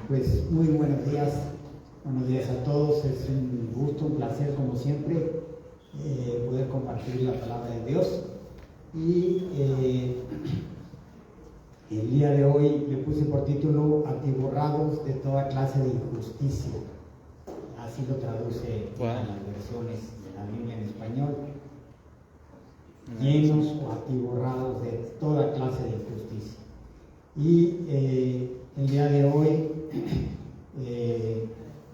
Pues muy buenos días a todos. Es un gusto, un placer como siempre poder compartir la palabra de Dios. Y el día de hoy le puse por título "Atiborrados de toda clase de injusticia". Así lo traduce en las versiones de la Biblia en español. Llenos o atiborrados de toda clase de injusticia. Y el día de hoy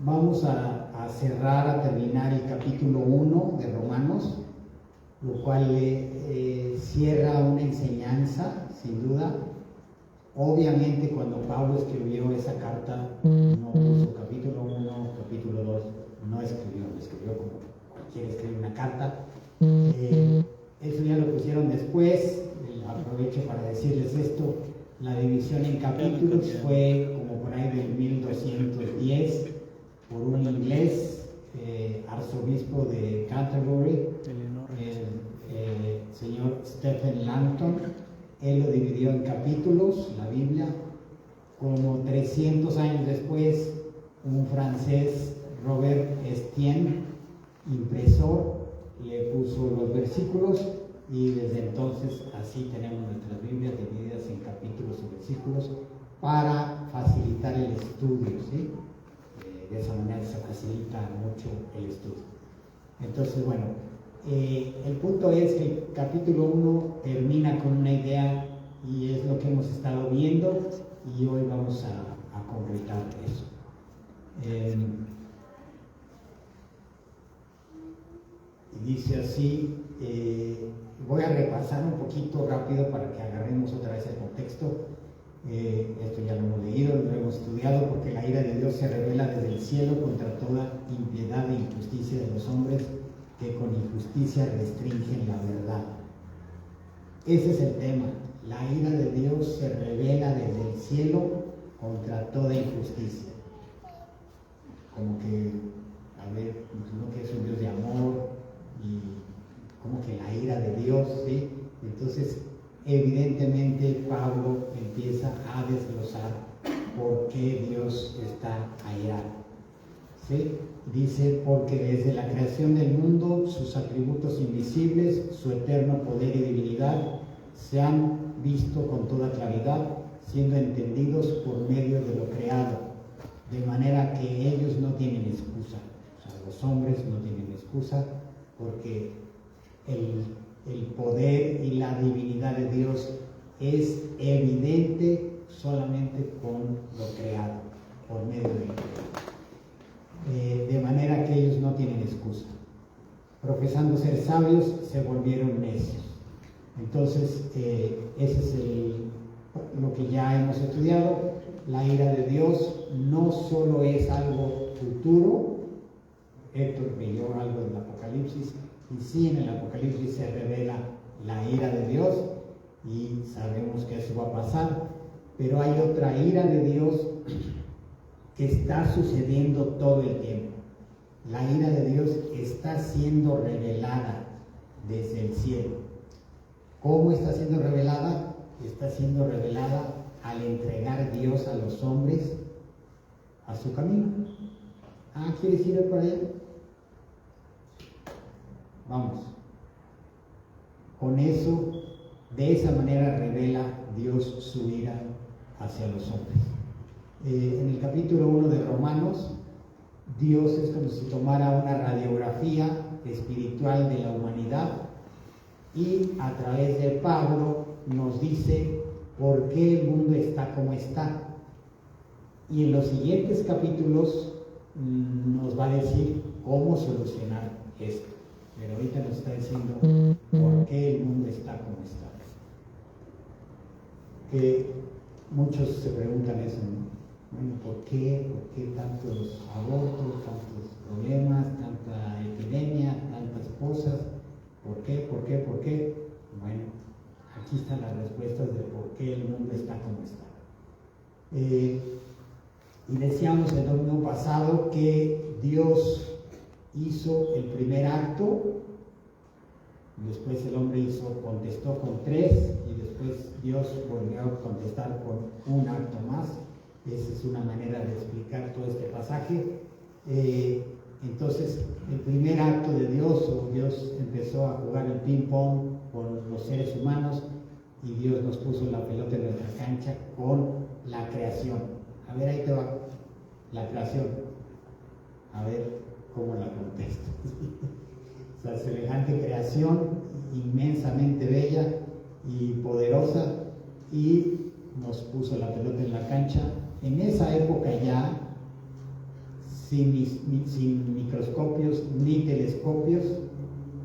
vamos a cerrar, a terminar el capítulo 1 de Romanos, lo cual cierra una enseñanza, sin duda. Obviamente, cuando Pablo escribió esa carta, no puso capítulo 1, capítulo 2, no escribió, lo escribió como cualquiera escribe una carta. Eso ya lo pusieron después. Aprovecho para decirles esto: la división en capítulos fue como por ahí del 1210 por un inglés, arzobispo de Canterbury, el señor Stephen Langton. Él lo dividió en capítulos, la Biblia. Como 300 años después, un francés, Robert Estienne, impresor, le puso los versículos, y desde entonces así tenemos nuestras Biblias divididas en capítulos y versículos para facilitar el estudio, ¿sí? De esa manera se facilita mucho el estudio. Entonces, bueno, el punto es que el capítulo 1 termina con una idea, y es lo que hemos estado viendo, y hoy vamos a concretar eso. Y dice así, voy a repasar un poquito rápido para que agarremos otra vez el contexto. Esto ya lo hemos leído, lo hemos estudiado: porque la ira de Dios se revela desde el cielo contra toda impiedad e injusticia de los hombres que con injusticia restringen la verdad. Ese es el tema. La ira de Dios se revela desde el cielo contra toda injusticia. Como que, a ver, ¿no? Que es un Dios de amor, y como que la ira de Dios, ¿sí? Entonces, evidentemente, Pablo empieza a desglosar por qué Dios está airado, ¿sí? Dice: porque desde la creación del mundo, sus atributos invisibles, su eterno poder y divinidad, se han visto con toda claridad, siendo entendidos por medio de lo creado, de manera que ellos no tienen excusa. O sea, los hombres no tienen excusa, porque el poder y la divinidad de Dios es evidente solamente con lo creado, por medio de lo creado. De manera que ellos no tienen excusa. Profesando ser sabios, se volvieron necios. Entonces, ese es lo que ya hemos estudiado. La ira de Dios no solo es algo futuro. Héctor leyó algo del Apocalipsis, y sí, en el Apocalipsis se revela la ira de Dios, y sabemos que eso va a pasar. Pero hay otra ira de Dios que está sucediendo todo el tiempo. La ira de Dios está siendo revelada desde el cielo. ¿Cómo está siendo revelada? Está siendo revelada al entregar Dios a los hombres a su camino. ¿Quieres ir por allá? Vamos. Con eso, de esa manera revela Dios su ira hacia los hombres. En el capítulo 1 de Romanos, Dios es como si tomara una radiografía espiritual de la humanidad, y a través de Pablo nos dice por qué el mundo está como está. Y en los siguientes capítulos nos va a decir cómo solucionar esto. Pero ahorita nos está diciendo por qué el mundo está como está. Que muchos se preguntan eso, ¿no? Bueno, ¿por qué tantos abortos, tantos problemas, tanta epidemia, tantas cosas? ¿Por qué? Bueno, aquí están las respuestas de por qué el mundo está como está. Y decíamos el domingo pasado que Dios hizo el primer acto Después el hombre contestó con 3 y después Dios volvió a contestar con un acto más. Esa es una manera de explicar todo este pasaje. Entonces, el primer acto de Dios empezó a jugar el ping-pong con los seres humanos y Dios nos puso la pelota en nuestra cancha con la creación. A ver, ahí te va la creación. A ver cómo la contesto. O sea, semejante creación, inmensamente bella y poderosa, y nos puso la pelota en la cancha. En esa época ya, sin microscopios ni telescopios,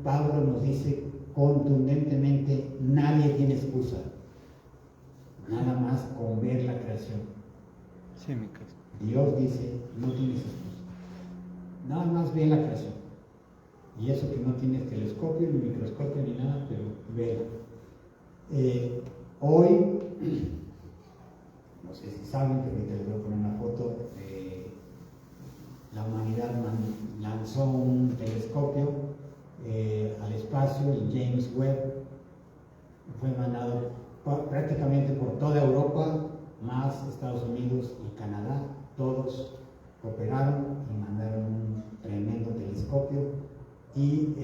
Pablo nos dice contundentemente, nadie tiene excusa, nada más con ver la creación. Sí, Dios dice, no tienes excusa, nada más ve la creación. Y eso que no tienes telescopio, ni microscopio, ni nada, pero vela. Hoy, no sé si saben, pero ahorita les voy a poner una foto. La humanidad lanzó un telescopio al espacio, el James Webb. Fue mandado prácticamente por toda Europa, más Estados Unidos y Canadá. Todos cooperaron y mandaron un tremendo telescopio. Y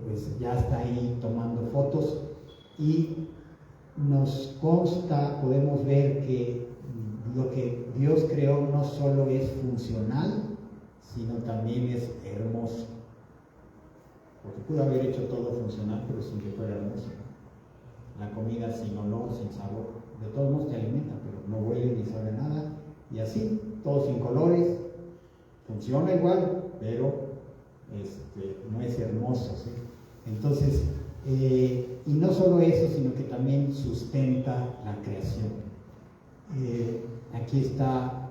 pues ya está ahí tomando fotos y nos consta, podemos ver que lo que Dios creó no solo es funcional, sino también es hermoso, porque pudo haber hecho todo funcional pero sin que fuera hermoso. La comida sin olor, sin sabor, de todos modos te alimenta, pero no huele ni sabe nada, y así, todo sin colores, funciona igual, pero no es hermoso, ¿sí? Entonces, y no solo eso, sino que también sustenta la creación. Aquí está,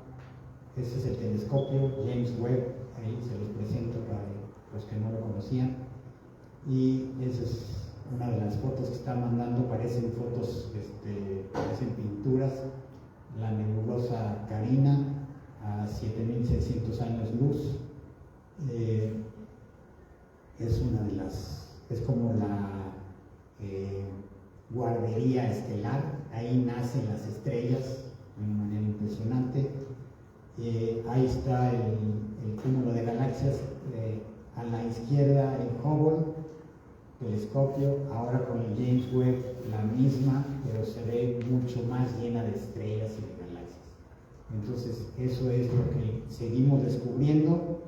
este es el telescopio James Webb, ahí se los presento para los que no lo conocían, y esa es una de las fotos que está mandando, parecen fotos, parecen pinturas, la nebulosa Carina a 7600 años luz. Es una de las, es como la guardería estelar, ahí nacen las estrellas de una manera impresionante. Ahí está el cúmulo de galaxias, a la izquierda el Hubble telescopio, ahora con el James Webb la misma, pero se ve mucho más llena de estrellas y de galaxias. Entonces eso es lo que seguimos descubriendo.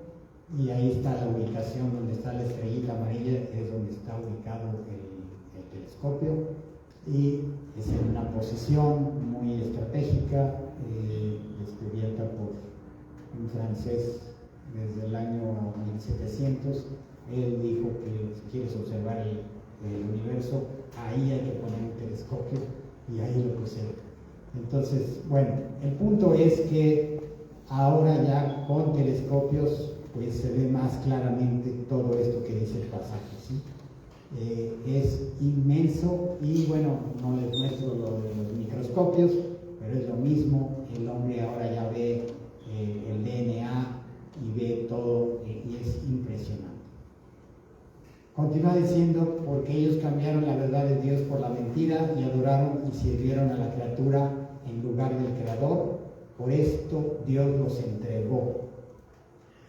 Y ahí está la ubicación donde está la estrellita amarilla, es donde está ubicado el telescopio, y es en una posición muy estratégica, descubierta por un francés desde el año 1700. Él dijo que si quieres observar el universo, ahí hay que poner un telescopio, y ahí lo pusieron. Entonces, bueno, el punto es que ahora ya con telescopios pues se ve más claramente todo esto que dice el pasaje, ¿sí? Es inmenso, y bueno, no les muestro lo de los microscopios, pero es lo mismo. El hombre ahora ya ve el DNA y ve todo, y es impresionante. Continúa diciendo, porque ellos cambiaron la verdad de Dios por la mentira y adoraron y sirvieron a la criatura en lugar del Creador. Por esto Dios los entregó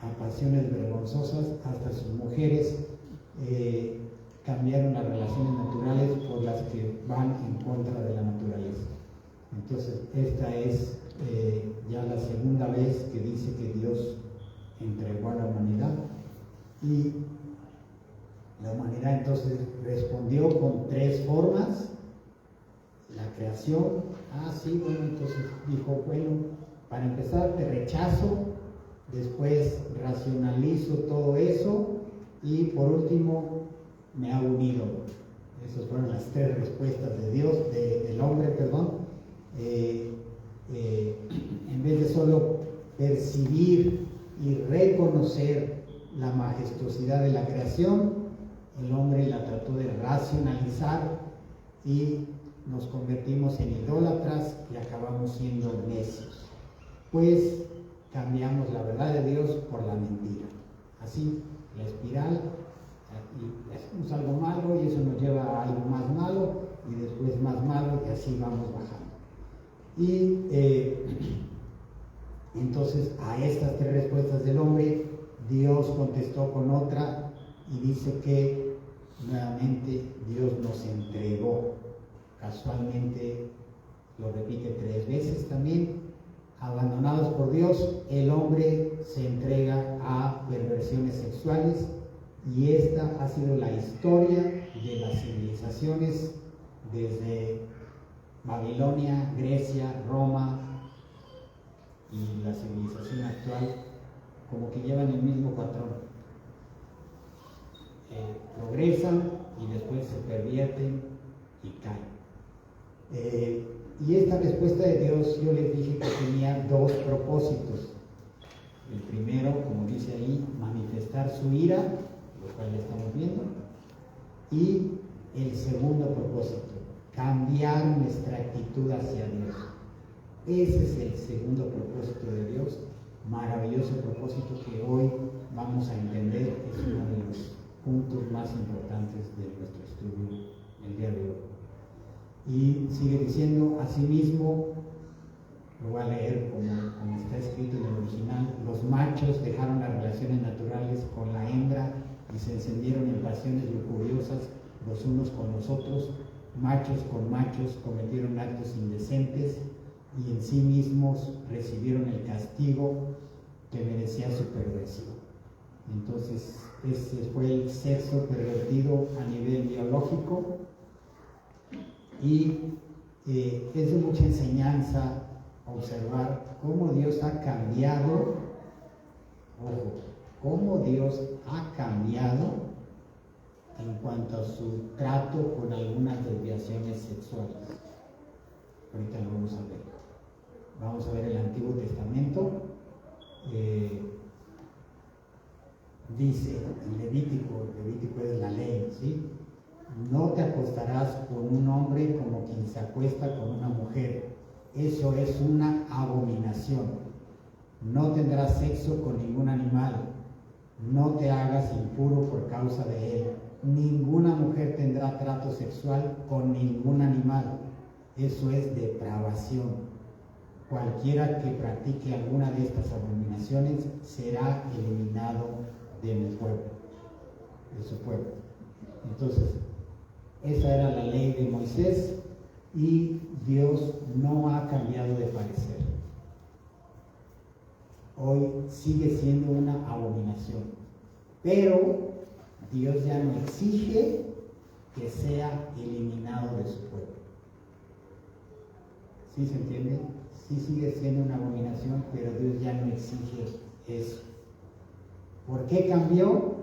a pasiones vergonzosas, hasta sus mujeres cambiaron las relaciones naturales por las que van en contra de la naturaleza. Entonces, esta es ya la segunda vez que dice que Dios entregó a la humanidad, y la humanidad entonces respondió con 3 formas. La creación, sí, bueno, entonces dijo, bueno, para empezar te rechazo, después racionalizo todo eso, y por último me ha unido. Esas fueron las 3 respuestas de Dios, del hombre, perdón. En vez de solo percibir y reconocer la majestuosidad de la creación, el hombre la trató de racionalizar, y nos convertimos en idólatras y acabamos siendo necios, pues cambiamos la verdad de Dios por la mentira. Así, la espiral Y hacemos algo malo y eso nos lleva a algo más malo y después más malo y así vamos bajando. Y entonces a estas tres respuestas del hombre, Dios contestó con otra y dice que nuevamente Dios nos entregó. Casualmente lo repite 3 veces también. Abandonados por Dios, el hombre se entrega a perversiones sexuales y esta ha sido la historia de las civilizaciones desde Babilonia, Grecia, Roma y la civilización actual, como que llevan el mismo patrón. Progresan y después se pervierten y caen. Y esta respuesta de Dios, yo les dije que tenía 2 propósitos. El primero, como dice ahí, manifestar su ira, lo cual ya estamos viendo. Y el segundo propósito, cambiar nuestra actitud hacia Dios. Ese es el segundo propósito de Dios, maravilloso propósito que hoy vamos a entender, es uno de los puntos más importantes de nuestro estudio el día de hoy. Y sigue diciendo, asimismo, lo voy a leer como está escrito en el original, los machos dejaron las relaciones naturales con la hembra y se encendieron en pasiones lujuriosas los unos con los otros, machos con machos cometieron actos indecentes y en sí mismos recibieron el castigo que merecía su perversión. Entonces, ese fue el sexo pervertido a nivel biológico y es de mucha enseñanza observar cómo Dios ha cambiado, cómo Dios ha cambiado en cuanto a su trato con algunas desviaciones sexuales. Ahorita lo vamos a ver. Vamos a ver el Antiguo Testamento. Dice en Levítico es la ley, ¿sí? No te acostarás con un hombre como quien se acuesta con una mujer. Eso es una abominación. No tendrás sexo con ningún animal. No te hagas impuro por causa de él. Ninguna mujer tendrá trato sexual con ningún animal. Eso es depravación. Cualquiera que practique alguna de estas abominaciones será eliminado de mi pueblo, de su pueblo. Entonces, esa era la ley de Moisés y Dios no ha cambiado de parecer. Hoy sigue siendo una abominación, pero Dios ya no exige que sea eliminado de su pueblo. ¿Sí se entiende? Sí sigue siendo una abominación, pero Dios ya no exige eso. ¿Por qué cambió?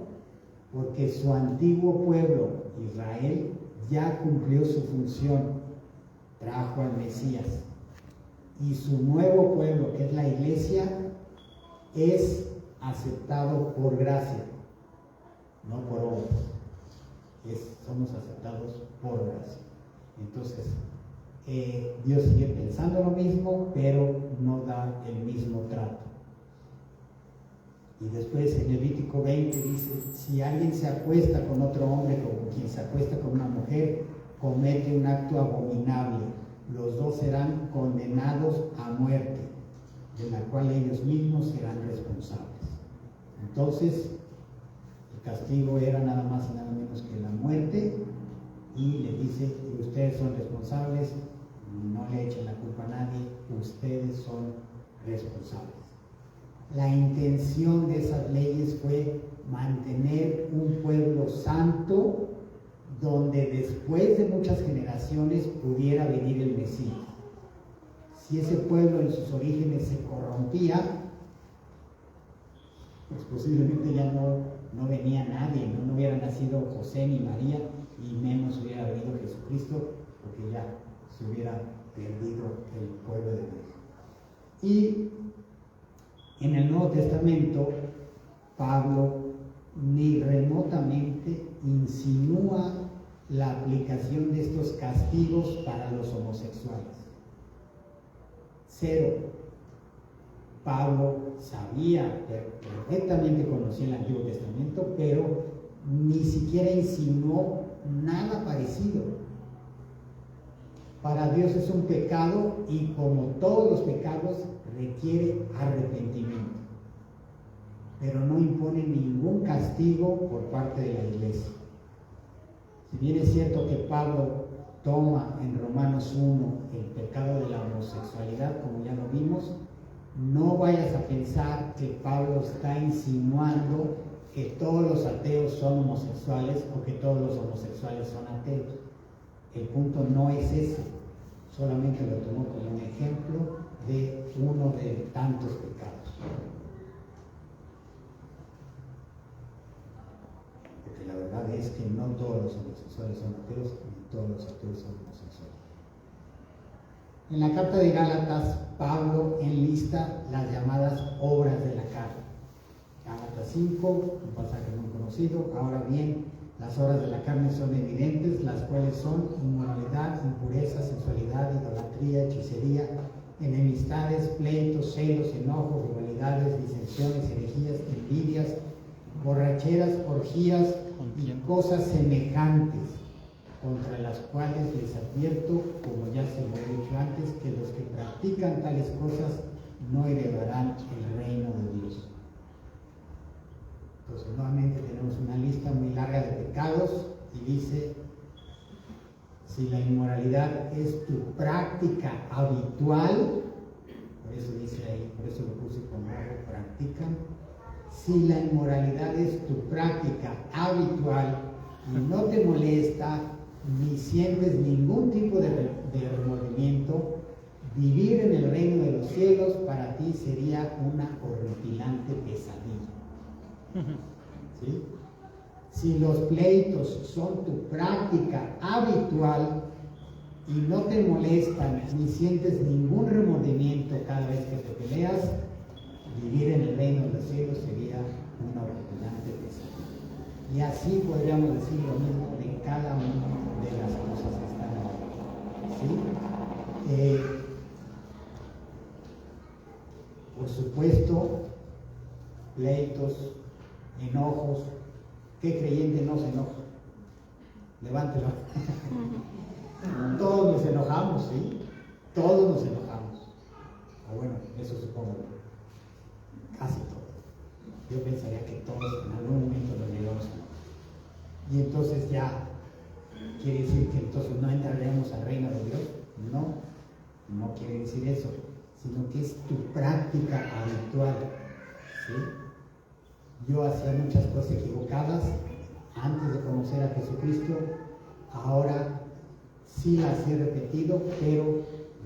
Porque su antiguo pueblo, Israel, ya cumplió su función, trajo al Mesías. Y su nuevo pueblo, que es la iglesia, es aceptado por gracia, no por obras. Somos aceptados por gracia. Entonces, Dios sigue pensando lo mismo, pero no da el mismo trato. Y después en Levítico 20 dice, si alguien se acuesta con otro hombre como quien se acuesta con una mujer, comete un acto abominable. Los dos serán condenados a muerte, de la cual ellos mismos serán responsables. Entonces, el castigo era nada más y nada menos que la muerte, y le dice, ustedes son responsables, no le echen la culpa a nadie, ustedes son responsables. La intención de esas leyes fue mantener un pueblo santo donde después de muchas generaciones pudiera venir el Mesías. Si ese pueblo en sus orígenes se corrompía, pues posiblemente ya no venía nadie, no hubiera nacido José ni María, y menos hubiera venido Jesucristo, porque ya se hubiera perdido el pueblo de Dios. Y en el Nuevo Testamento, Pablo ni remotamente insinúa la aplicación de estos castigos para los homosexuales. Cero. Pablo sabía, perfectamente conocía el Antiguo Testamento, pero ni siquiera insinuó nada parecido. Para Dios es un pecado y como todos los pecados requiere arrepentimiento, pero no impone ningún castigo por parte de la iglesia. Si bien es cierto que Pablo toma en Romanos 1 el pecado de la homosexualidad, como ya lo vimos, no vayas a pensar que Pablo está insinuando que todos los ateos son homosexuales o que todos los homosexuales son ateos. El punto no es ese, solamente lo tomó como un ejemplo de uno de tantos pecados. Porque la verdad es que no todos los homosexuales son ateos, ni todos los ateos son homosexuales. En la carta de Gálatas, Pablo enlista las llamadas obras de la carne. Gálatas 5, un pasaje muy conocido. Ahora bien, las obras de la carne son evidentes, las cuales son inmoralidad, impureza, sensualidad, idolatría, hechicería, enemistades, pleitos, celos, enojos, rivalidades, disensiones, herejías, envidias, borracheras, orgías y cosas semejantes, contra las cuales les advierto, como ya se lo he dicho antes, que los que practican tales cosas no heredarán el reino de Dios. Entonces, nuevamente tenemos una lista muy larga de pecados y dice, si la inmoralidad es tu práctica habitual, por eso dice ahí, por eso lo puse como practican, si la inmoralidad es tu práctica habitual y no te molesta ni sientes ningún tipo de remordimiento, vivir en el reino de los cielos para ti sería una horripilante pesadilla. ¿Sí? Si los pleitos son tu práctica habitual y no te molestan ni sientes ningún remordimiento cada vez que te peleas, vivir en el reino de los cielos sería una horripilante pesadilla. Y así podríamos decir lo mismo de cada una de las cosas que están ahí. ¿Sí? Por supuesto, pleitos, enojos. ¿Qué creyente no se enoja? Levántelo. Todos nos enojamos, ¿sí? Todos nos enojamos. O bueno, eso supongo. Casi todos. Yo pensaría que todos en algún momento lo llegamos a enojar. Y entonces ya, ¿quiere decir que entonces no entraremos al reino de Dios? No, no quiere decir eso, sino que es tu práctica habitual, ¿sí? Yo hacía muchas cosas equivocadas antes de conocer a Jesucristo, ahora sí las he repetido, pero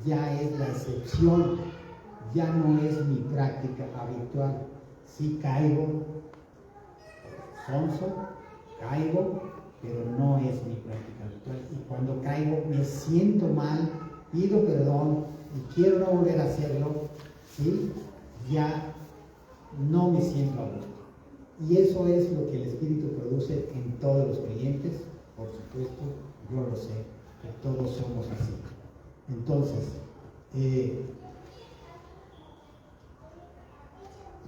ya es la excepción, ya no es mi práctica habitual. Sí caigo, sonso, caigo, pero no es mi práctica habitual. Y cuando caigo me siento mal, pido perdón y quiero no volver a hacerlo, ¿sí? Ya no me siento a gusto. Y eso es lo que el Espíritu produce en todos los creyentes, por supuesto, yo lo sé, que todos somos así. Entonces,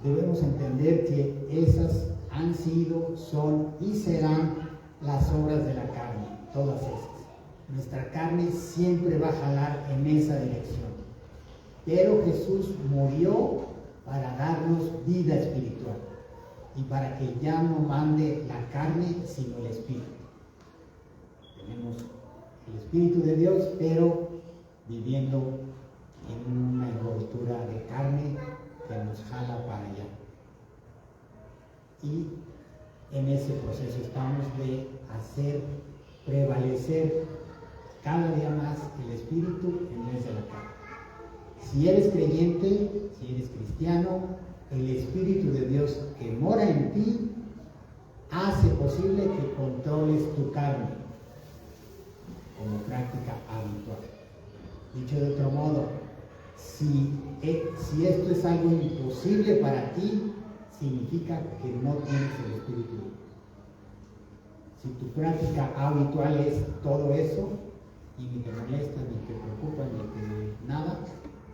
debemos entender que esas han sido, son y serán las obras de la carne, todas esas. Nuestra carne siempre va a jalar en esa dirección. Pero Jesús murió para darnos vida espiritual y para que ya no mande la carne sino el Espíritu. Tenemos el Espíritu de Dios, pero viviendo en una envoltura de carne que nos jala para allá. Y en ese proceso estamos de hacer prevalecer cada día más el Espíritu en vez de la carne. Si eres creyente, si eres cristiano, el Espíritu de Dios que mora en ti hace posible que controles tu carne como práctica habitual. Dicho de otro modo, si esto es algo imposible para ti, significa que no tienes el Espíritu de Dios. Si tu práctica habitual es todo eso, y ni te molesta, ni te preocupa, ni te nada,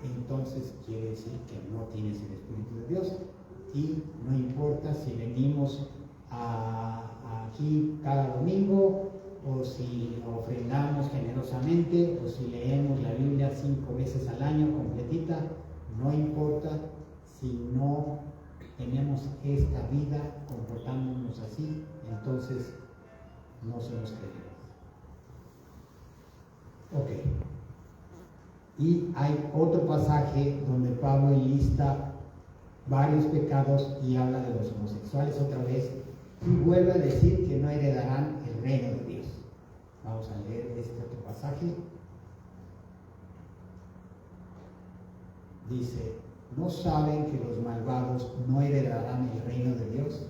entonces quiere decir que no tienes el Espíritu de Dios. Y no importa si venimos aquí cada domingo, o si ofrendamos generosamente, o si leemos la Biblia 5 veces al año completita, no importa si no tenemos esta vida comportándonos así, entonces no somos creyentes. Ok. Y hay otro pasaje donde Pablo enlista varios pecados y habla de los homosexuales otra vez y vuelve a decir que no heredarán el reino de Dios. Vamos a leer este otro pasaje. Dice: ¿no saben que los malvados no heredarán el reino de Dios?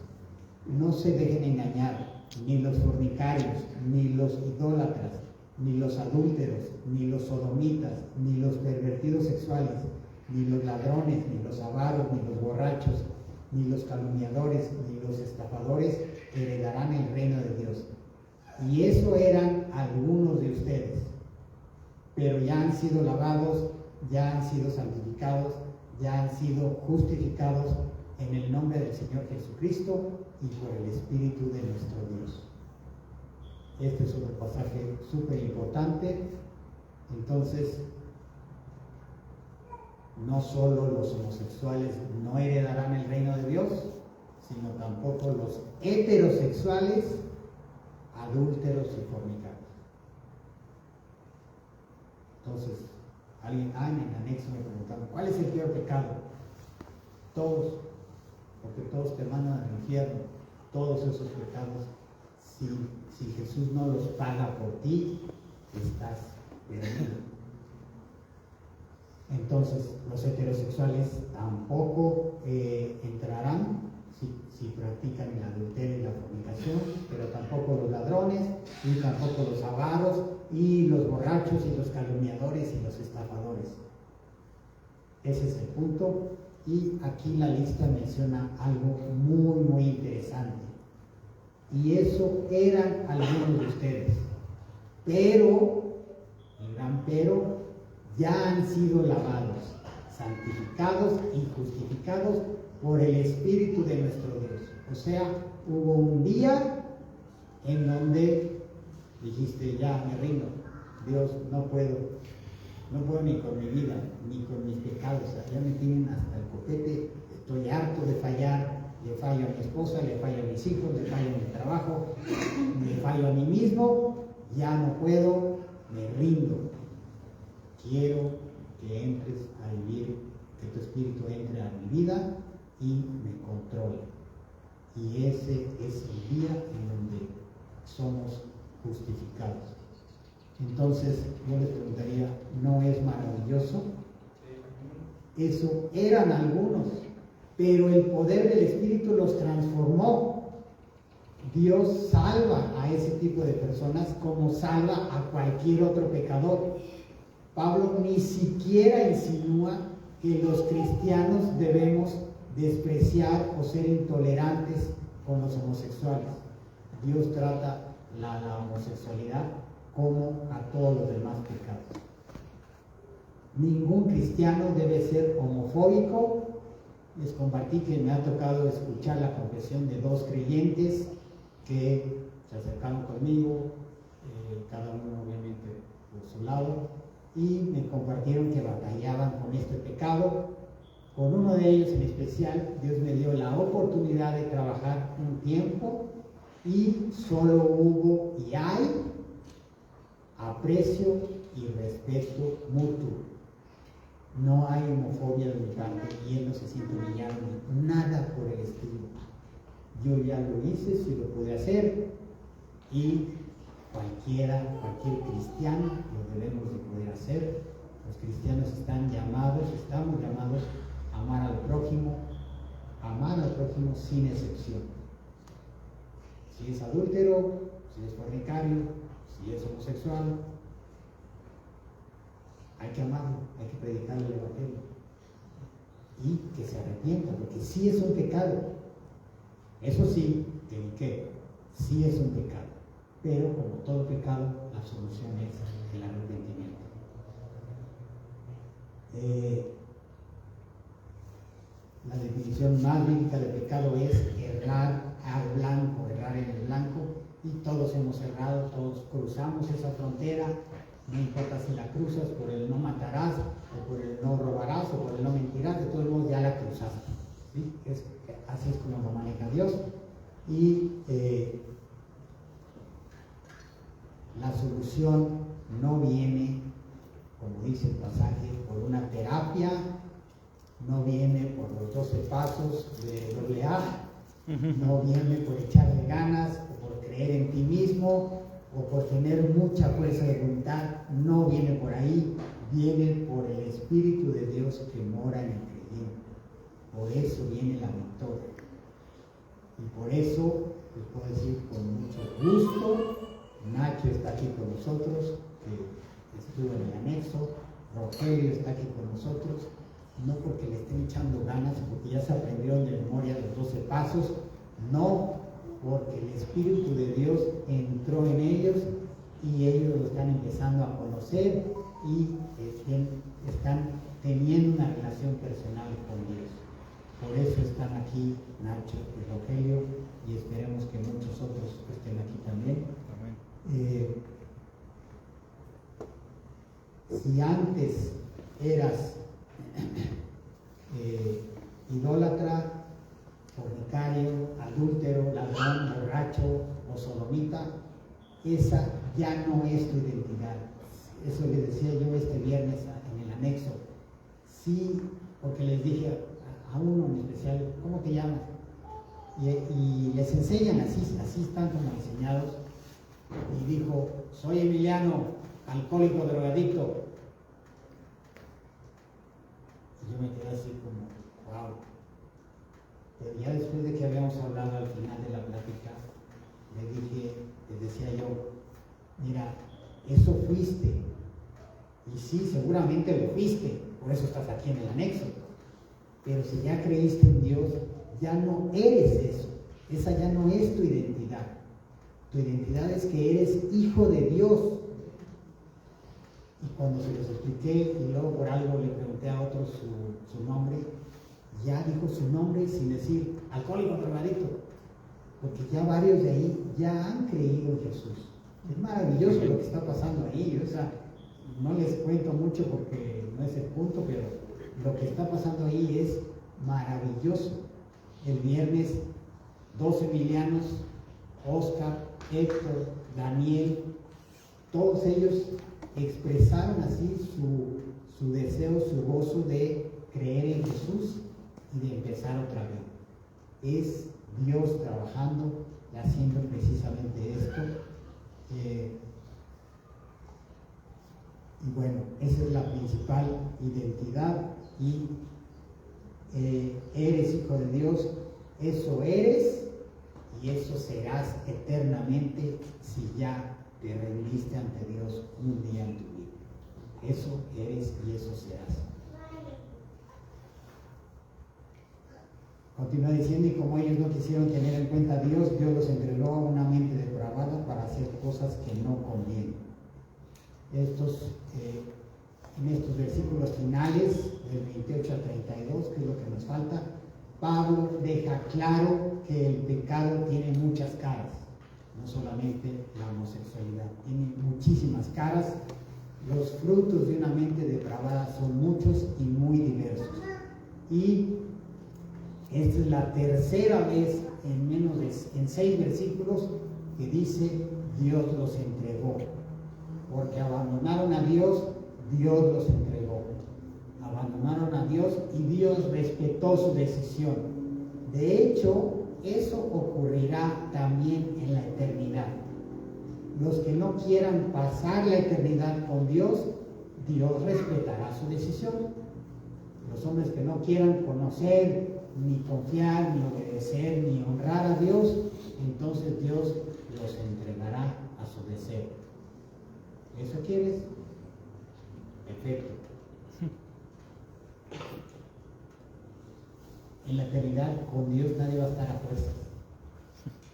No se dejen engañar, ni los fornicarios, ni los idólatras, ni los adúlteros, ni los sodomitas, ni los pervertidos sexuales, ni los ladrones, ni los avaros, ni los borrachos, ni los calumniadores, ni los estafadores heredarán el reino de Dios. Y eso eran algunos de ustedes, pero ya han sido lavados, ya han sido santificados, ya han sido justificados en el nombre del Señor Jesucristo y por el Espíritu de nuestro Dios. Este es otro pasaje súper importante. Entonces, no solo los homosexuales no heredarán el reino de Dios, sino tampoco los heterosexuales, adúlteros y fornicarios. Entonces, alguien en el anexo me preguntaron, ¿cuál es el peor pecado? Todos, porque todos te mandan al infierno. Todos esos pecados, si Jesús no los paga por ti, estás perdido. Entonces, los heterosexuales tampoco entrarán si practican el adulterio y la fornicación, pero tampoco los ladrones, y tampoco los avaros, y los borrachos, y los calumniadores, y los estafadores. Ese es el punto. Y aquí la lista menciona algo muy, muy interesante. Y eso eran algunos de ustedes. Pero, el gran pero, ya han sido lavados, santificados y justificados por el Espíritu de nuestro Dios. O sea, hubo un día en donde dijiste, ya me rindo, Dios, no puedo ni con mi vida, ni con mis pecados, ya me tienen hasta el copete, estoy harto de fallar, le fallo a mi esposa, le fallo a mis hijos, le fallo a mi trabajo, me fallo a mí mismo, ya no puedo, me rindo. Quiero que entres a vivir, que tu Espíritu entre a mi vida y me controle. Y ese es el día en donde somos justificados. Entonces, yo les preguntaría, ¿no es maravilloso? Eso eran algunos, pero el poder del Espíritu los transformó. Dios salva a ese tipo de personas como salva a cualquier otro pecador. Pablo ni siquiera insinúa que los cristianos debemos despreciar o ser intolerantes con los homosexuales. Dios trata la homosexualidad como a todos los demás pecados. Ningún cristiano debe ser homofóbico. Les compartí que me ha tocado escuchar la confesión de 2 creyentes que se acercaron conmigo, cada uno obviamente por su lado, y me compartieron que batallaban con este pecado. Con uno de ellos en especial, Dios me dio la oportunidad de trabajar un tiempo y solo hubo y hay aprecio y respeto mutuo. No hay homofobia de mi parte y él no se siente humillado, nada por el estilo. Yo ya lo hice, si lo pude hacer, y cualquier cristiano lo debemos de poder hacer. Los cristianos estamos llamados a amar al prójimo sin excepción. Si es adúltero, si es fornicario, si es homosexual, hay que amarlo, hay que predicarle el evangelio y que se arrepienta, porque sí es un pecado. Eso sí, sí es un pecado, pero como todo pecado, la solución es el arrepentimiento. La definición más bíblica de pecado es errar al blanco, errar en el blanco, y todos hemos errado, todos cruzamos esa frontera. No importa si la cruzas por el no matarás, o por el no robarás, o por el no mentirás, de todos modos ya la cruzaste, ¿sí? Así es como lo maneja Dios. Y la solución no viene, como dice el pasaje, por una terapia, no viene por los 12 pasos de AA, no viene por echarle ganas, o por creer en ti mismo, o por tener mucha fuerza de voluntad. No viene por ahí, viene por el Espíritu de Dios que mora en el creyente. Por eso viene la victoria. Y por eso les puedo decir con mucho gusto, Nacho está aquí con nosotros, que estuvo en el anexo, Rogelio está aquí con nosotros, no porque le estén echando ganas, porque ya se aprendieron de memoria los 12 pasos, no, porque el Espíritu de Dios entró en ellos y ellos lo están empezando a conocer y están teniendo una relación personal con Dios. Por eso están aquí Nacho y Rogelio, y esperemos que muchos otros estén aquí también. Si antes eras idólatra, fornicario, adúltero, ladrón, borracho o sodomita, esa ya no es tu identidad. Eso le decía yo este viernes en el anexo. Sí, porque les dije a uno en especial, ¿cómo te llamas? Y les enseñan así están como enseñados. Y dijo, soy Emiliano, alcohólico, drogadicto. Y yo me quedé así como, wow. Pero ya después de que habíamos hablado al final de la plática, les decía yo, mira, eso fuiste. Y sí, seguramente lo fuiste, por eso estás aquí en el anexo. Pero si ya creíste en Dios, ya no eres eso. Esa ya no es tu identidad. Tu identidad es que eres hijo de Dios. Y cuando se los expliqué y luego por algo le pregunté a otro su nombre, ya dijo su nombre sin decir alcohólico, drogadicto, porque ya varios de ahí ya han creído en Jesús. Es maravilloso lo que está pasando ahí. O sea, no les cuento mucho porque no es el punto, pero lo que está pasando ahí es maravilloso. El viernes, 2 Emilianos, Oscar, Héctor, Daniel, todos ellos expresaron así su deseo, su gozo de creer en Jesús y de empezar otra vez. Es Dios trabajando y haciendo precisamente esto. Y bueno, esa es la principal identidad. Y eres hijo de Dios, eso eres y eso serás eternamente si ya te rendiste ante Dios un día en tu vida. Eso eres y eso serás. Continúa diciendo, y como ellos no quisieron tener en cuenta a Dios, Dios los entregó a una mente depravada para hacer cosas que no convienen. En estos versículos finales, del 28 al 32, que es lo que nos falta, Pablo deja claro que el pecado tiene muchas caras, no solamente la homosexualidad, tiene muchísimas caras. Los frutos de una mente depravada son muchos y muy diversos. Y esta es la tercera vez en 6 versículos que dice Dios los entregó. Porque abandonaron a Dios, Dios los entregó. Abandonaron a Dios y Dios respetó su decisión. De hecho, eso ocurrirá también en la eternidad. Los que no quieran pasar la eternidad con Dios, Dios respetará su decisión. Los hombres que no quieran conocer, ni confiar, ni obedecer, ni honrar a Dios, entonces Dios los entregará a su deseo. ¿Eso quieres? Perfecto. En la eternidad con Dios nadie va a estar a fuerzas.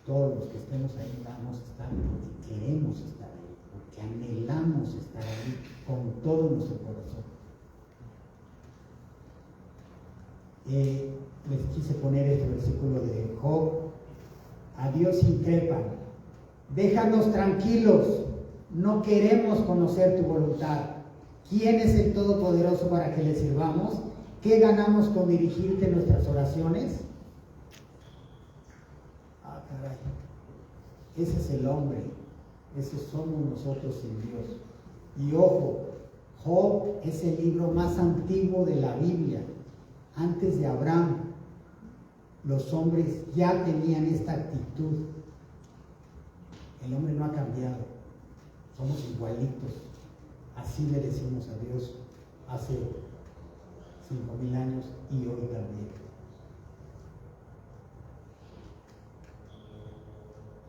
Todos los que estemos ahí vamos a estar porque queremos estar ahí, porque anhelamos estar ahí con todo nuestro corazón. Les quise poner este versículo de Job a Dios increpan. Déjanos tranquilos, no queremos conocer tu voluntad. ¿Quién es el Todopoderoso para que le sirvamos? ¿Qué ganamos con dirigirte nuestras oraciones? Ah, caray. Ese es el hombre. Esos somos nosotros sin Dios. Y ojo, Job es el libro más antiguo de la Biblia. Antes de Abraham, los hombres ya tenían esta actitud. El hombre no ha cambiado. Somos igualitos. Así le decimos a Dios hace 5,000 años y hoy también.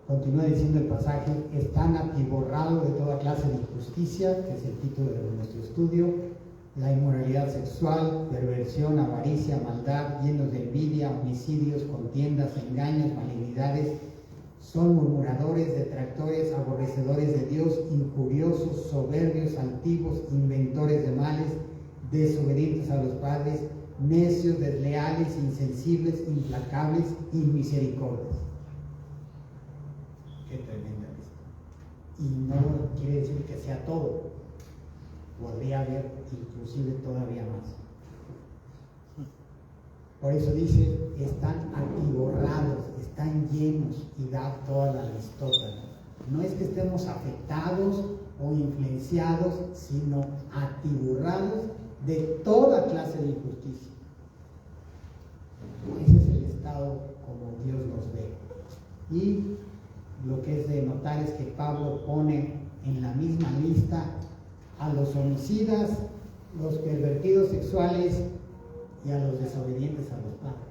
Continúa diciendo el pasaje: están atiborrados de toda clase de injusticia, que es el título de nuestro estudio, la inmoralidad sexual, perversión, avaricia, maldad, llenos de envidia, homicidios, contiendas, engaños, malignidades. Son murmuradores, detractores, aborrecedores de Dios, injuriosos, soberbios, altivos, inventores de males, desobedientes a los padres, necios, desleales, insensibles, implacables, inmisericordios. Qué tremenda lista. Y no quiere decir que sea todo. Podría haber inclusive todavía más. Por eso dice, están atiborrados, están llenos, y da toda la listota. No es que estemos afectados o influenciados, sino atiborrados de toda clase de injusticia. Ese es el estado como Dios nos ve. Y lo que es de notar es que Pablo pone en la misma lista a los homicidas, los pervertidos sexuales y a los desobedientes a los padres.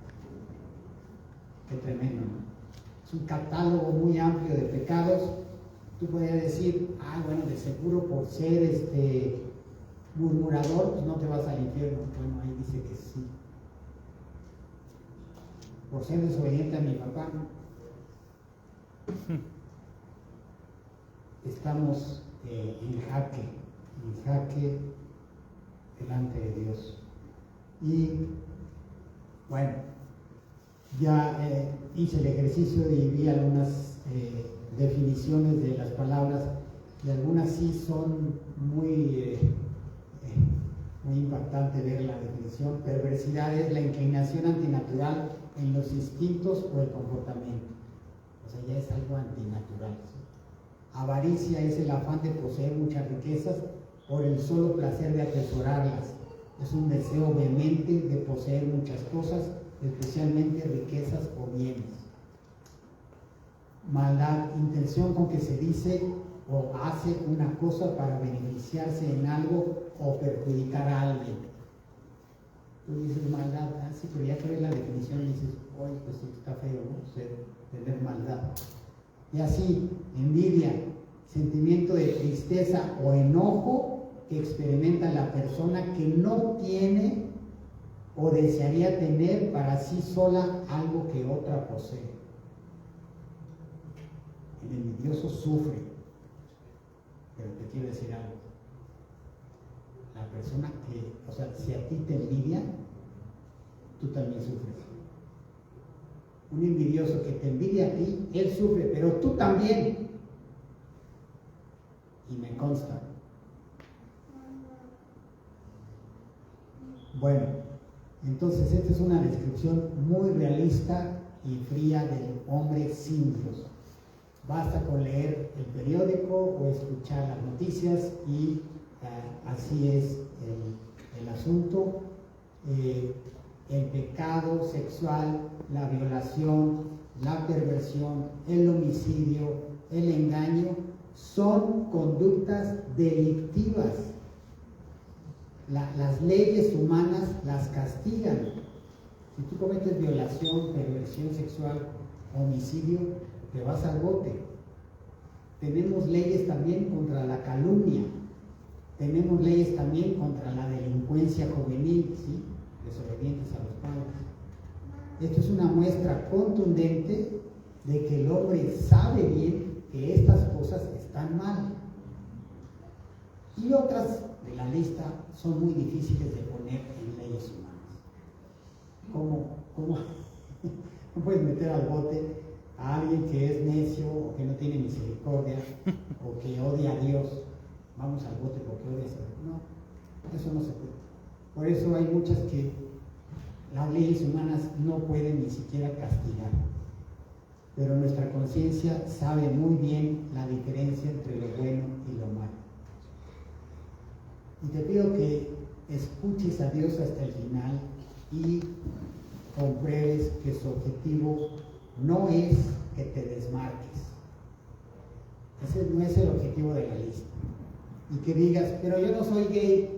Qué tremendo, ¿no? Es un catálogo muy amplio de pecados. Tú podrías decir, bueno, de seguro por ser murmurador, pues no te vas al infierno. Bueno, ahí dice que sí. Por ser desobediente a mi papá, estamos en jaque delante de Dios. Y bueno, ya hice el ejercicio y vi algunas definiciones de las palabras, y algunas sí son muy impactante ver la definición. Perversidad es la inclinación antinatural en los instintos o el comportamiento. O sea, ya es algo antinatural, ¿sí? Avaricia es el afán de poseer muchas riquezas por el solo placer de atesorarlas. Es un deseo vehemente de poseer muchas cosas, especialmente riquezas o bienes. Maldad, intención con que se dice o hace una cosa para beneficiarse en algo o perjudicar a alguien. Tú dices maldad, sí, pero ya crees la definición y dices, oye, pues sí, está feo, ¿no? Tener maldad. Y así, envidia, sentimiento de tristeza o enojo que experimenta la persona que no tiene o desearía tener para sí sola algo que otra posee. El envidioso sufre, pero te quiero decir algo. La persona que, o sea, si a ti te envidia, tú también sufres. Un envidioso que te envidia a ti, él sufre, pero tú también. Y me consta. Bueno, entonces esta es una descripción muy realista y fría del hombre sin Dios. Basta con leer el periódico o escuchar las noticias y así es el asunto. El pecado sexual, la violación, la perversión, el homicidio, el engaño, son conductas delictivas. Las leyes humanas las castigan. Si tú cometes violación, perversión sexual, homicidio, te vas al bote. Tenemos leyes también contra la calumnia. Tenemos leyes también contra la delincuencia juvenil, ¿sí? Desobedientes a los padres. Esto es una muestra contundente de que el hombre sabe bien que estas cosas están mal. Y otras de la lista son muy difíciles de poner en leyes humanas. ¿Cómo no puedes meter al bote a alguien que es necio o que no tiene misericordia o que odia a Dios, vamos al bote porque odias a Dios. No, eso no se puede. Por eso hay muchas que las leyes humanas no pueden ni siquiera castigar. Pero nuestra conciencia sabe muy bien la diferencia entre lo bueno y lo malo. Y te pido que escuches a Dios hasta el final y compruebes que su objetivo no es que te desmarques. Ese no es el objetivo de la lista. Y que digas, pero yo no soy gay,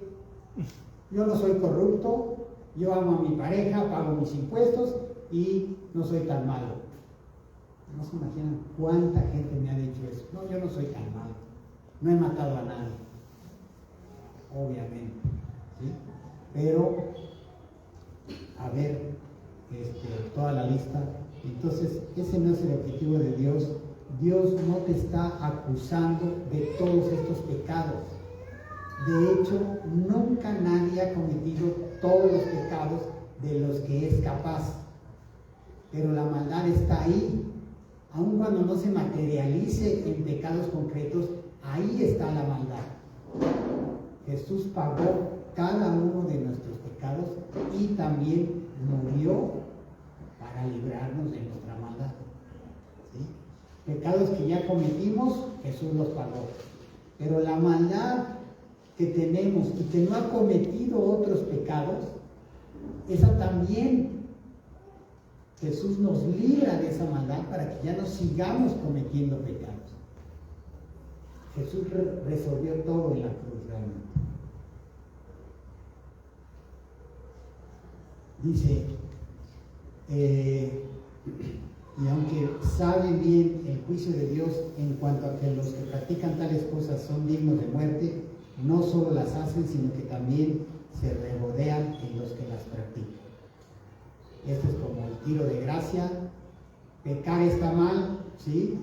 yo no soy corrupto, yo amo a mi pareja, pago mis impuestos y no soy tan malo. No se imaginan cuánta gente me ha dicho eso. No, yo no soy tan malo, no he matado a nadie, obviamente, ¿sí? Pero, a ver, toda la lista. Entonces, ese no es el objetivo de Dios. Dios no te está acusando de todos estos pecados. De hecho, nunca nadie ha cometido todos los pecados de los que es capaz. Pero la maldad está ahí. Aun cuando no se materialice en pecados concretos, ahí está la maldad. Jesús pagó cada uno de nuestros pecados y también murió para librarnos de nuestra maldad. ¿Sí? Pecados que ya cometimos, Jesús los pagó. Pero la maldad que tenemos y que no ha cometido otros pecados, esa también Jesús nos libra de esa maldad para que ya no sigamos cometiendo pecados. Jesús resolvió todo en la cruz realmente. Dice, y aunque sabe bien el juicio de Dios en cuanto a que los que practican tales cosas son dignos de muerte, no solo las hacen, sino que también se regodean en los que las practican. Esto es como el tiro de gracia. Pecar está mal, ¿sí?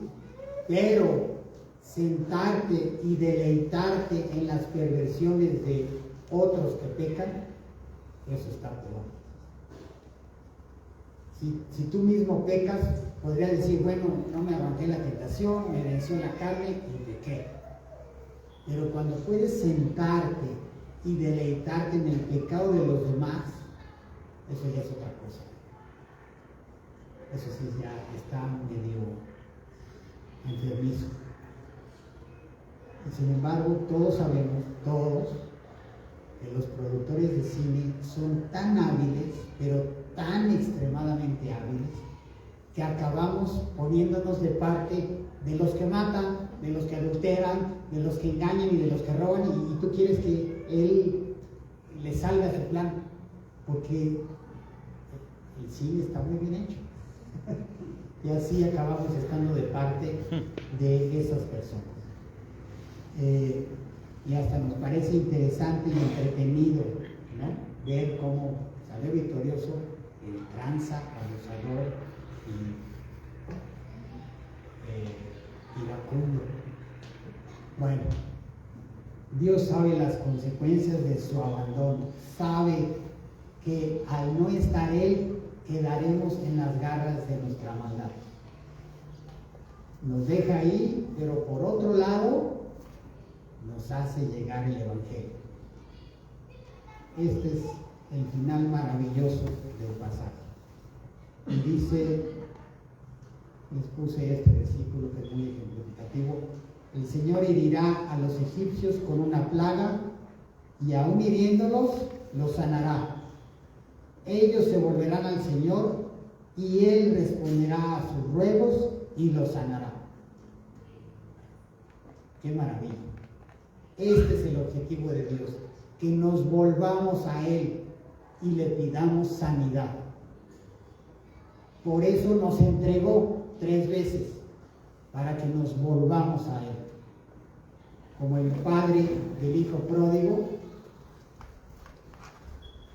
Pero sentarte y deleitarte en las perversiones de otros que pecan, eso está peor. Si tú mismo pecas, podrías decir, bueno, no me aguanté la tentación, me venció la carne y pequé. Pero cuando puedes sentarte y deleitarte en el pecado de los demás, eso ya es otra cosa. Eso sí ya está medio enfermizo. Y sin embargo, todos sabemos, todos, que los productores de cine son tan hábiles, pero tan extremadamente hábiles, que acabamos poniéndonos de parte de los que matan, de los que adulteran, de los que engañan y de los que roban, y tú quieres que él le salga su plan, porque el cine está muy bien hecho. Y así acabamos estando de parte de esas personas. Y hasta nos parece interesante y entretenido, ¿no?, ver cómo salió victorioso el tranza, abusador y iracundo. Bueno, Dios sabe las consecuencias de su abandono, sabe que al no estar Él, quedaremos en las garras de nuestra maldad. Nos deja ahí, pero por otro lado, nos hace llegar el Evangelio. Este es el final maravilloso del pasaje. Y dice, les puse este versículo que es muy ejemplificativo: el Señor herirá a los egipcios con una plaga, y aún hiriéndolos, los sanará. Ellos se volverán al Señor, y Él responderá a sus ruegos y los sanará. ¡Qué maravilla! Este es el objetivo de Dios, que nos volvamos a Él y le pidamos sanidad. Por eso nos entregó 3 veces, para que nos volvamos a Él. Como el padre del hijo pródigo,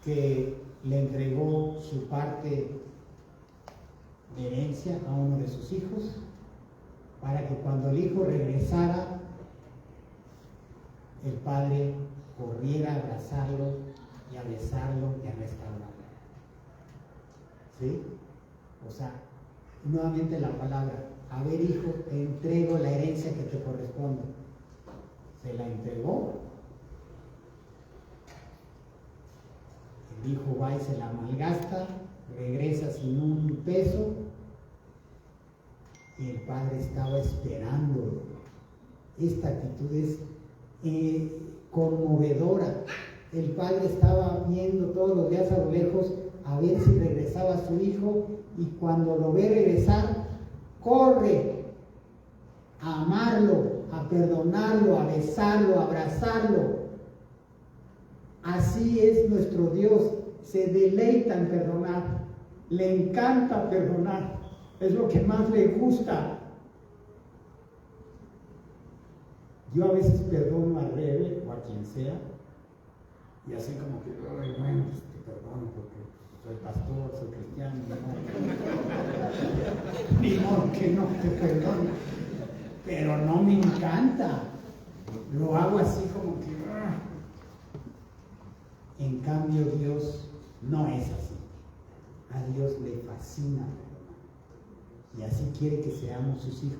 que le entregó su parte de herencia a uno de sus hijos, para que cuando el hijo regresara, el padre corriera a abrazarlo y a besarlo y a restaurarlo. ¿Sí? O sea, Nuevamente la palabra, a ver hijo, te entrego la herencia que te corresponde. Se la entregó. El hijo va y se la malgasta, regresa sin un peso, y el padre estaba esperando. Esta actitud es conmovedora. El padre estaba viendo todos los días a lo lejos a ver si regresaba su hijo, y cuando lo ve regresar, corre a amarlo, a perdonarlo, a besarlo, a abrazarlo. Así es nuestro Dios, se deleita en perdonar, le encanta perdonar, es lo que más le gusta. Yo a veces perdono a Rebe o a quien sea, y así como que, ay, bueno, te perdono porque soy pastor, soy cristiano, ni modo que no te perdono, pero no me encanta, lo hago así como que, En cambio Dios no es así, a Dios le fascina perdonar, y así quiere que seamos sus hijos.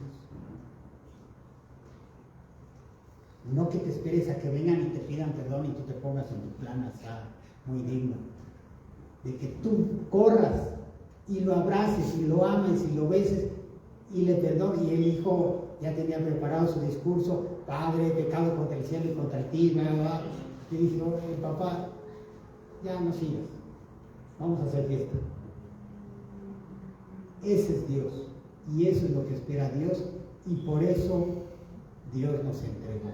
No que te esperes a que vengan y te pidan perdón y tú te pongas en tu plan hasta muy digno. De que tú corras y lo abraces y lo ames y lo beses y le perdones. Y el hijo ya tenía preparado su discurso: Padre, he pecado contra el cielo y contra ti, ¿verdad? Y dijo: papá, ya no sigas, vamos a hacer fiesta. Ese es Dios, y eso es lo que espera Dios, y por eso Dios nos entregó,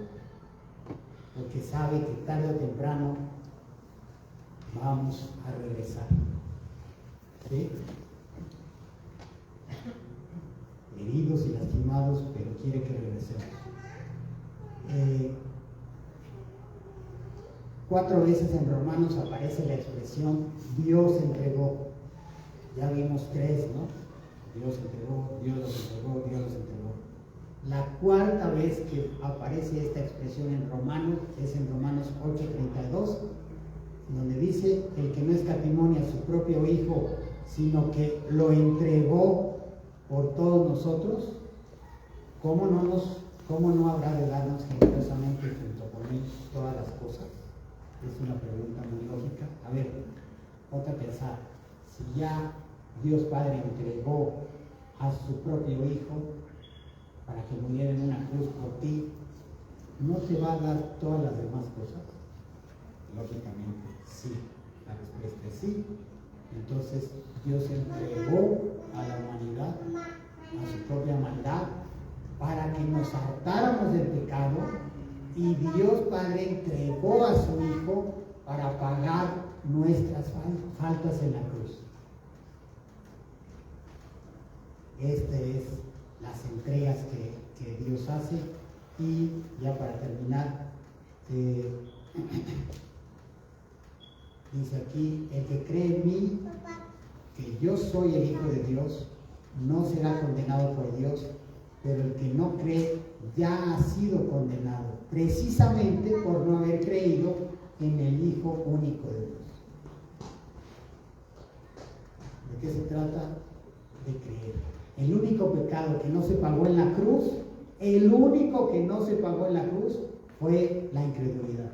porque sabe que tarde o temprano vamos a regresar. ¿Sí? Heridos y lastimados, pero quiere que regresemos. 4 veces en Romanos aparece la expresión Dios entregó. Ya vimos 3, ¿no? Dios entregó, Dios los entregó, Dios los entregó. La 4ª vez que aparece esta expresión en Romanos es en Romanos 8:32, donde dice: el que no escatimó a su propio Hijo, sino que lo entregó por todos nosotros, ¿cómo no habrá de darnos generosamente junto con él todas las cosas? Es una pregunta muy lógica. A ver, ponte a pensar, si ya Dios Padre entregó a su propio Hijo para que muriera en una cruz por ti, ¿no te va a dar todas las demás cosas? Lógicamente, sí. La respuesta es sí. Entonces, Dios entregó a la humanidad a su propia maldad para que nos hartáramos del pecado, y Dios Padre entregó a su Hijo para pagar nuestras faltas en la cruz. Estas es las entregas que Dios hace. Y ya para terminar, dice aquí: el que cree en mí, que yo soy el Hijo de Dios, no será condenado por Dios, pero el que no cree ya ha sido condenado, precisamente por no haber creído en el Hijo único de Dios. ¿De qué se trata? De creer. El único pecado que no se pagó en la cruz, el único que no se pagó en la cruz, fue la incredulidad.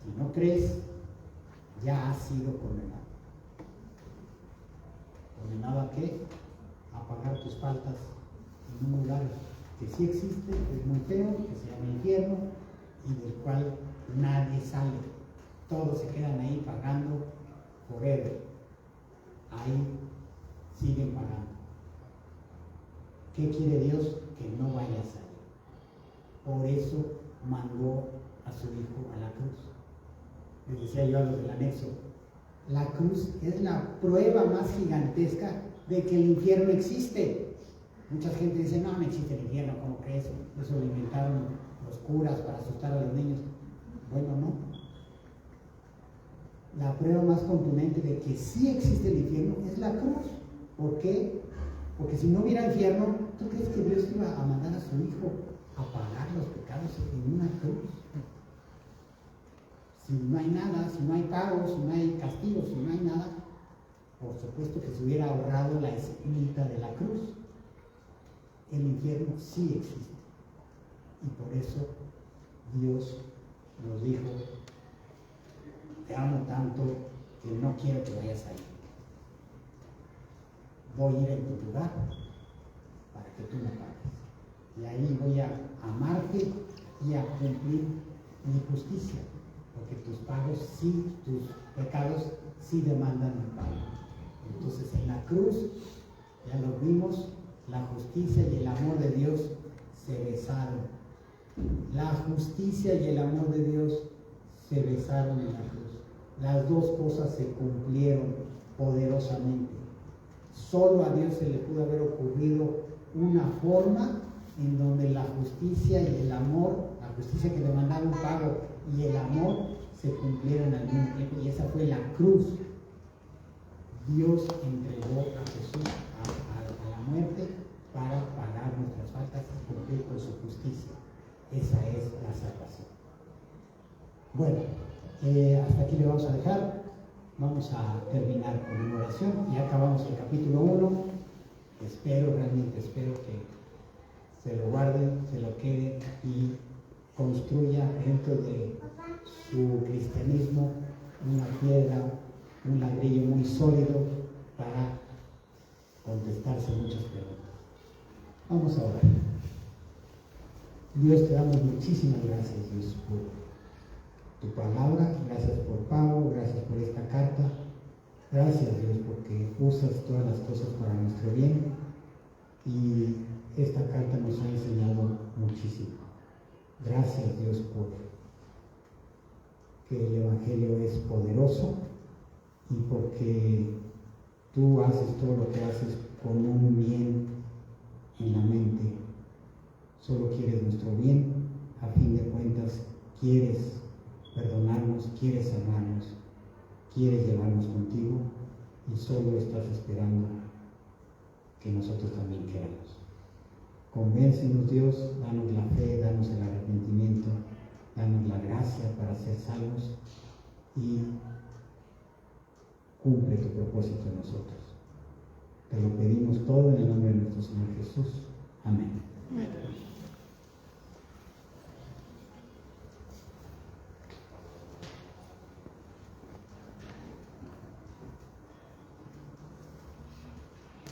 Si no crees, ya has sido condenado. ¿Condenado a qué? A pagar tus faltas en un lugar que sí existe, que es muy feo, que se llama infierno, y del cual nadie sale. Todos se quedan ahí pagando forever. Ahí siguen pagando. ¿Qué quiere Dios? Que no vaya a salir. Por eso mandó a su Hijo a la cruz. Les decía yo a los del anexo, la cruz es la prueba más gigantesca de que el infierno existe. Mucha gente dice: no, no existe el infierno, ¿cómo crees? Eso lo inventaron los curas para asustar a los niños. Bueno, no. La prueba más contundente de que sí existe el infierno es la cruz. ¿Por qué? Porque si no hubiera infierno, ¿tú crees que Dios iba a mandar a su Hijo a pagar los pecados en una cruz? Si no hay nada, si no hay pago, si no hay castigo, si no hay nada, por supuesto que se hubiera ahorrado la espinita de la cruz. El infierno sí existe. Y por eso Dios nos dijo: te amo tanto que no quiero que vayas ahí. Voy a ir en tu lugar para que tú me pagues. Y ahí voy a amarte y a cumplir mi justicia, porque tus pagos sí, tus pecados sí demandan un pago. Entonces en la cruz, ya lo vimos, la justicia y el amor de Dios se besaron. La justicia y el amor de Dios se besaron en la cruz. Las dos cosas se cumplieron poderosamente. Solo a Dios se le pudo haber ocurrido una forma en donde la justicia y el amor, la justicia que demandaba un pago y el amor se cumplieron al mismo tiempo, y esa fue la cruz. Dios entregó a Jesús a la muerte para pagar nuestras faltas y cumplir con su justicia. Esa es la salvación. Bueno, hasta aquí le vamos a dejar. Vamos a terminar con una oración. Ya acabamos el capítulo 1. Realmente espero que se lo guarde, se lo quede y construya dentro de su cristianismo una piedra, un ladrillo muy sólido para contestarse muchas preguntas. Vamos a orar. Dios, te damos muchísimas gracias, Dios, por tu palabra. Gracias por Pablo, gracias por esta carta. Gracias, Dios, porque usas todas las cosas para nuestro bien, y esta carta nos ha enseñado muchísimo. Gracias, Dios, por que el Evangelio es poderoso y porque tú haces todo lo que haces con un bien en la mente. Solo quieres nuestro bien. A fin de cuentas, quieres perdonarnos, quieres amarnos, quieres llevarnos contigo, y solo estás esperando que nosotros también queramos. Convéncenos, Dios, danos la fe, danos el arrepentimiento, danos la gracia para ser salvos, y cumple tu propósito en nosotros. Te lo pedimos todo en el nombre de nuestro Señor Jesús. Amén.